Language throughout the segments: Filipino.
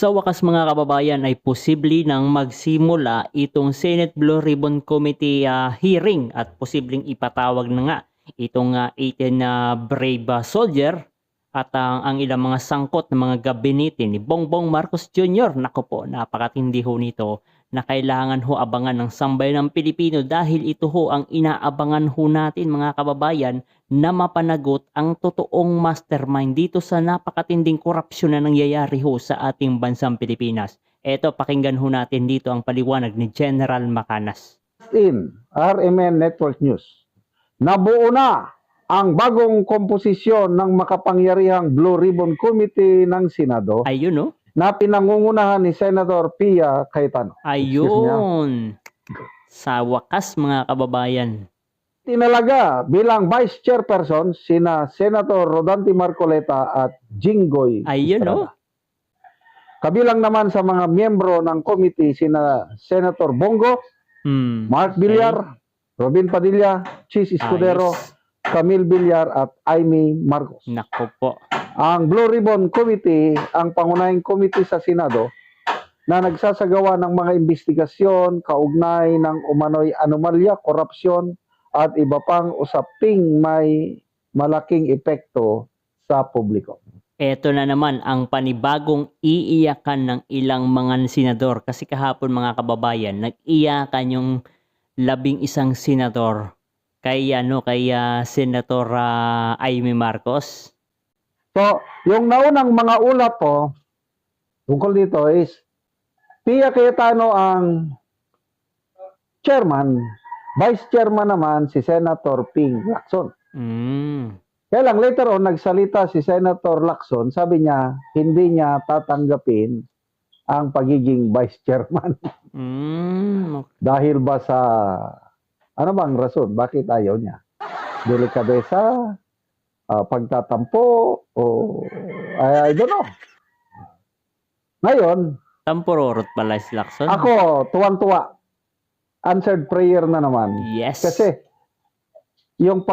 Sa wakas mga kababayan ay posible nang magsimula itong Senate Blue Ribbon Committee hearing at posibleng ipatawag na nga itong 18 na brave soldier at ang ilang mga sangkot ng mga gabinete ni Bongbong Marcos Jr. Naku po, napakatindi ho nito na kailangan ho abangan ng sambayan ng Pilipino dahil ito ho ang inaabangan ho natin mga kababayan na mapanagot ang totoong mastermind dito sa napakatinding korupsyon na nangyayari ho sa ating bansang Pilipinas. Eto, pakinggan ho natin dito ang paliwanag ni General Macanas. In RMN Network News, nabuo na ang bagong komposisyon ng makapangyarihang Blue Ribbon Committee ng Senado. Ayun no? Na pinangungunahan ni Senator Pia Cayetano. Ayun. Sa wakas mga kababayan. Tinalaga bilang Vice Chairperson sina Senator Rodante Marcoleta at Jinggoy Ayun no? Kabilang naman sa mga miyembro ng committee sina Senator Bongo, Mark Villar, Robin Padilla, Chis Escudero, Camille Villar at Amy Marcos. Naku po. Ang Blue Ribbon Committee, ang pangunahing committee sa Senado na nagsasagawa ng mga investigasyon kaugnay ng umano'y anomalya, korupsyon at iba pang usaping may malaking epekto sa publiko. Ito na naman ang panibagong iiyakan ng ilang mga senador kasi kahapon mga kababayan, nag-iyakan yung 11 senador kay Senator Amy Marcos. So, yung naunang mga ulat po tungkol dito is Pia Cayetano ang chairman, vice chairman naman si Senator Ping Lacson. Kaya lang later on nagsalita si Senator Lacson, sabi niya hindi niya tatanggapin ang pagiging vice chairman. Dahil ba sa ano bang rason? Bakit ayaw niya? Delikadesa, pagtatampo, o I don't know. Ngayon, tampurorot pala si Lacson. ako, tuwan-tuwa. Answered prayer na naman. Yes. Kasi, yung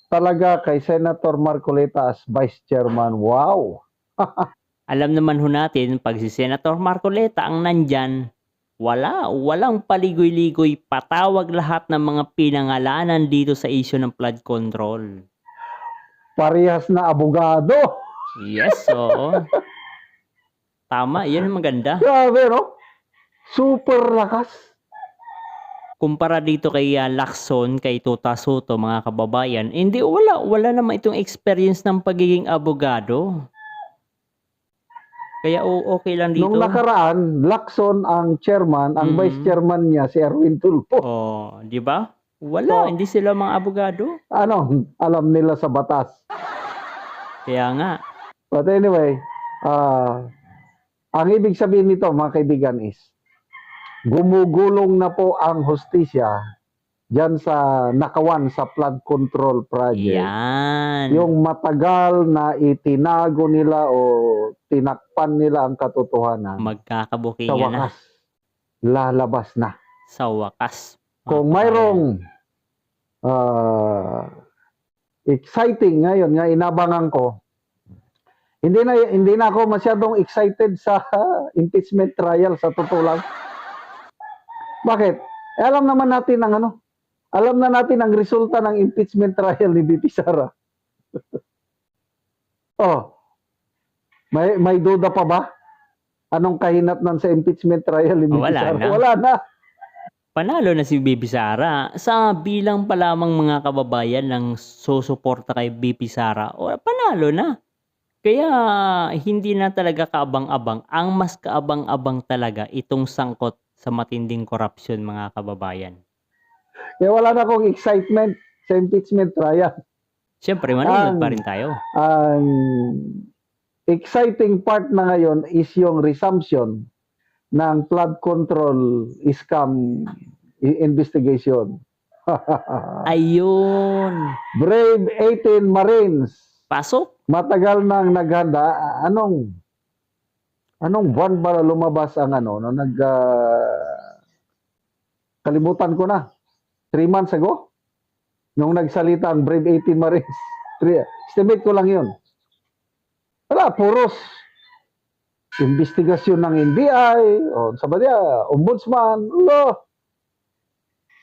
talaga kay Senator Marcoleta as Vice Chairman, wow! Alam naman ho natin, pag si Senator Marcoleta ang nandyan, walang paligoy-ligoy, patawag lahat ng mga pinangalanan dito sa issue ng flood control. Parehas na abogado. Yes, oo. Tama, yan ang maganda. Grabe, no? Super lakas. Kumpara dito kay Lacson, kay Tota Soto, mga kababayan, hindi, wala naman itong experience ng pagiging abogado. Kaya okay lang dito. Nung nakaraan, Lacson ang chairman, ang vice chairman niya si Erwin Tulfo. Oh, di ba? Wala, hindi sila mga abogado. Ano, alam nila sa batas. Kaya nga. But anyway, ang ibig sabihin nito mga kaibigan is, gumugulong na po ang hustisya dyan sa nakawan sa flood control project. Yan. Yung matagal na itinago nila o tinakpan nila ang katotohanan. Magkakabukingan sa wakas, lalabas na. Sa wakas. Kung mayroong exciting ngayon nga inabangan ko, hindi na ako masyadong excited sa impeachment trial sa totoo lang. Bakit? Alam naman natin ang alam na natin ang resulta ng impeachment trial ni BP Sara. May duda pa ba? Anong kahinatnan sa impeachment trial ni BP Sara? Wala na. Panalo na si BP Sara. Sa bilang pa lamang mga kababayan ng susuporta kay BP Sara, panalo na. Kaya hindi na talaga kaabang-abang. Ang mas kaabang-abang talaga itong sangkot sa matinding korupsyon mga kababayan. Kaya wala na akong excitement sa impeachment trial. Siyempre, manonood pa rin tayo. Ang exciting part na ngayon is yung resumption ng flood control scam investigation. Ayun. Brave 18 Marines. Pasok. Matagal nang naghanda. Anong buwan ba lumabas ang kalimutan ko na. 3 months ago? Nung nagsalita ang Brave 18 Marines. Estimate ko lang yun. Wala, puros investigasyon ng NBI, o sabi niya, ombudsman,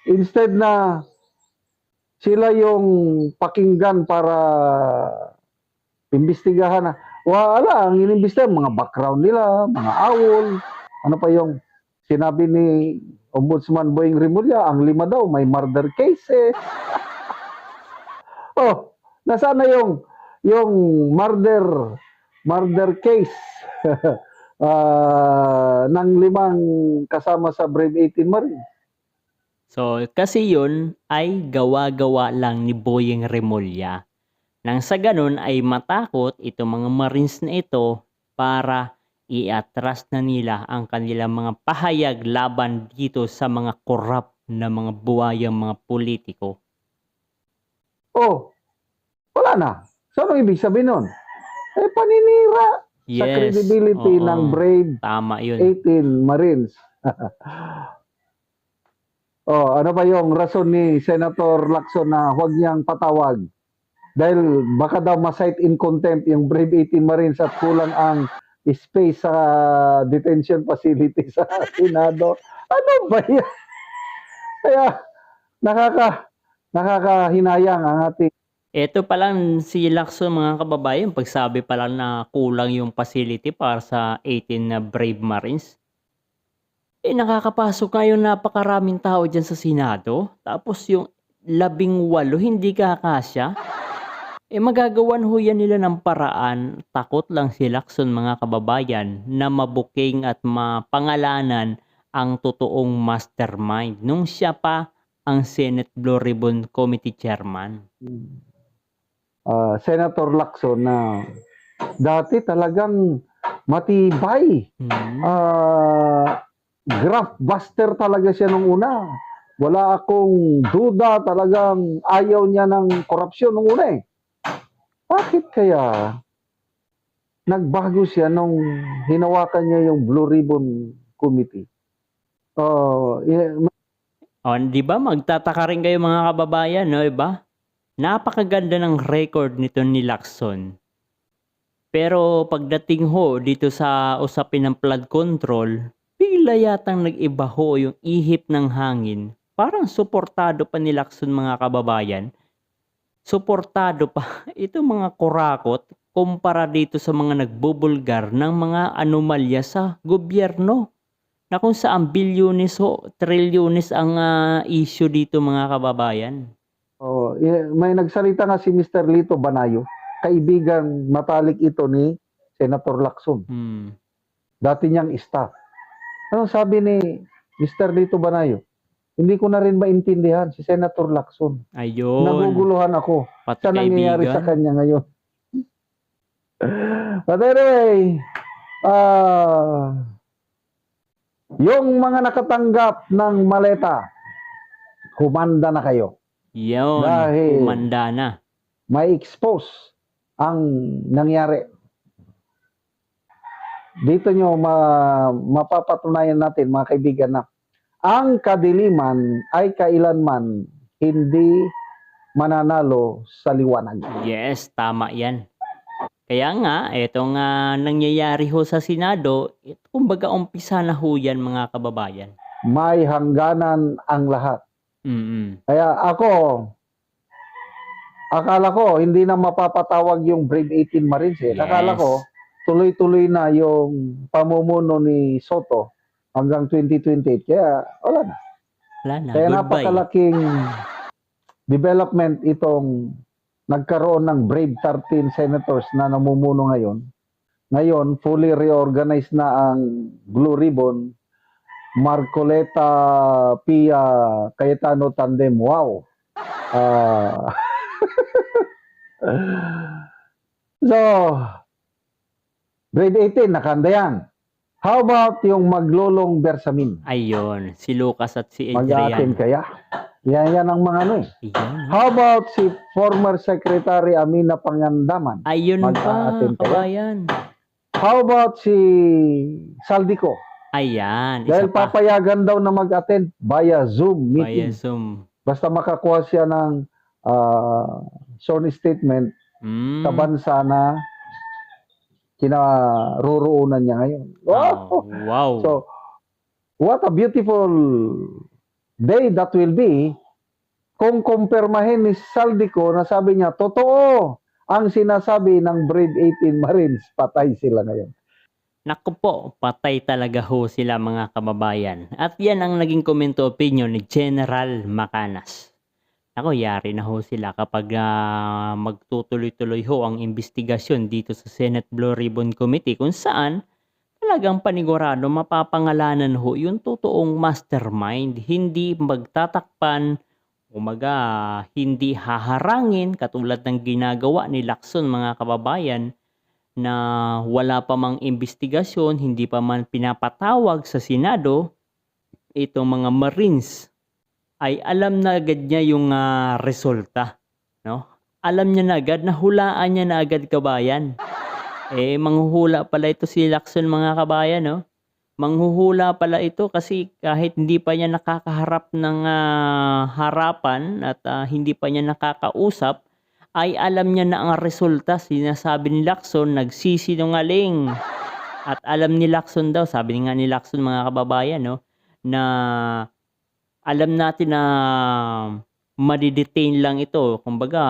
instead na sila yung pakinggan para imbestigahan na, wala, ang inimbestigahan, mga background nila, mga awol, ano pa yung sinabi ni Ombudsman Boying Rimulya, ang 5 daw, may murder cases. Nasaan na yung murder case ng 5 kasama sa Brave 18 Marines. So, kasi yun ay gawa-gawa lang ni Boyeng Remulla. Nang sa ganun ay matakot itong mga Marines na ito para i-atras na nila ang kanilang mga pahayag laban dito sa mga korap na mga buwayang mga politiko. Wala na. So, anong ibig sabihin nun? Paninira sa credibility oo. ng Brave Tama yun. 18 Marines. Ano ba yung rason ni Senator Lacson na huwag niyang patawag? Dahil baka daw ma-cite in contempt yung Brave 18 Marines at kulang ang space sa detention facility sa Senado. Ano ba yan? Kaya nakakahinayang ang ating Ito pa lang si Lacson mga kababayan, pagsabi pa lang na kulang yung facility para sa 18 na Brave Marines. Nakakapasok ngayon napakaraming tao dyan sa Senado. Tapos yung 18 hindi kakasya. Magagawan ho yan nila ng paraan. Takot lang si Lacson mga kababayan na mabuking at mapangalanan ang totoong mastermind nung siya pa ang Senate Blue Ribbon Committee Chairman. Senator Lacson na dati talagang matibay. Graph buster talaga siya nung una. Wala akong duda, talagang ayaw niya ng korupsyon nung una eh. Bakit kaya nagbago siya nung hinawakan niya yung Blue Ribbon Committee? Di ba? Magtataka rin kayo mga kababayan, no? Diba? Napakaganda ng record nito ni Lacson. Pero pagdating ho dito sa usapin ng flood control, bigla yatang nag-iba ho yung ihip ng hangin. Parang suportado pa ni Lacson mga kababayan. Suportado pa ito mga kurakot kumpara dito sa mga nagbubulgar ng mga anomalya sa gobyerno. Na kung saan bilyones o trilyones ang issue dito mga kababayan. May nagsalita nga si Mr. Lito Banayo, kaibigan matalik ito ni Senator Lacson. Dati niyang staff. Anong sabi ni Mr. Lito Banayo? Hindi ko na rin maintindihan si Senator Lacson. Ayun. Naguguluhan ako Pati sa nangyayari kaibigan. sa kanya ngayon. But anyway, yung mga nakatanggap ng maleta, humanda na kayo. Yun, Dahil umanda na. may expose ang nangyari. Dito nyo mapapatunayan natin mga kaibigan na ang kadiliman ay kailanman hindi mananalo sa liwanag. Yes, tama yan. Kaya nga, itong nangyayari ho sa Senado, kumbaga umpisa na ho yan mga kababayan. May hangganan ang lahat. Kaya akala ko hindi na mapapatawag yung Brave 18 Marines eh. Yes. Akala ko tuloy-tuloy na yung pamumuno ni Soto hanggang 2028. Kaya wala na. Wala na, Kaya goodbye. napakalaking development itong nagkaroon ng Brave 13 senators na namumuno ngayon. Ngayon, fully reorganized na ang Blue Ribbon, Marcoleta, Pia, Cayetano Tandem. Wow! So, Brave 18, nakahanda yan. How about yung maglolong Bersamin? Ayun, si Lucas at si Mag-aatin Adrian. kaya? Yan ang mga ano eh. Ayun. How about si former Secretary Amina Pangandaman? Ayun pa, Mag-aatin kaya? kabayan. How about si Saldico? Ayan, Dahil isa pa. papayagan daw na mag-attend via Zoom Via meeting. Zoom. Basta makakuha siya ng sworn statement sa bansa na kinaroroonan niya ngayon. Oh, wow. So, what a beautiful day that will be kung kumpirmahin ni Saldico na sabi niya, totoo ang sinasabi ng Brave 18 Marines, patay sila ngayon. Naku po, patay talaga ho sila mga kababayan. At yan ang naging komento opinion ni General Macanas. Ako, yari na ho sila kapag magtutuloy-tuloy ho ang investigasyon dito sa Senate Blue Ribbon Committee kung saan talagang panigurado mapapangalanan ho yung totoong mastermind. Hindi magtatakpan, umaga hindi haharangin katulad ng ginagawa ni Lacson mga kababayan na wala pa mang investigasyon, hindi pa man pinapatawag sa Senado, itong mga Marines ay alam na agad niya yung resulta, no? Alam niya na agad, nahulaan niya na agad kabayan. Manghuhula pala ito si Lacson mga kabayan, no? Manghuhula pala ito kasi kahit hindi pa niya nakakaharap ng harapan at hindi pa niya nakakausap, ay alam niya na ang resulta. Sinasabi ni Lacson, nagsisinungaling. At alam ni Lacson daw, sabi nga ni Lacson mga kababayan, no, na alam natin na madidetain lang ito. Kumbaga,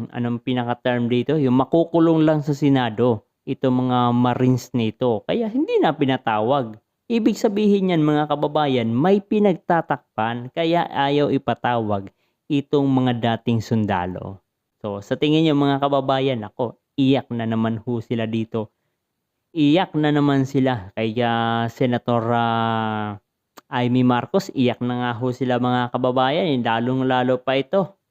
anong pinaka-term dito? Yung makukulong lang sa Senado. Ito mga Marines nito. Kaya hindi na pinatawag. Ibig sabihin yan mga kababayan, may pinagtatakpan. Kaya ayaw ipatawag itong mga dating sundalo. So, sa tingin niyo mga kababayan, ako, iyak na naman ho sila dito. Iyak na naman sila. Kaya Senator Amy Marcos, iyak na nga ho sila mga kababayan. Lalong-lalo pa ito.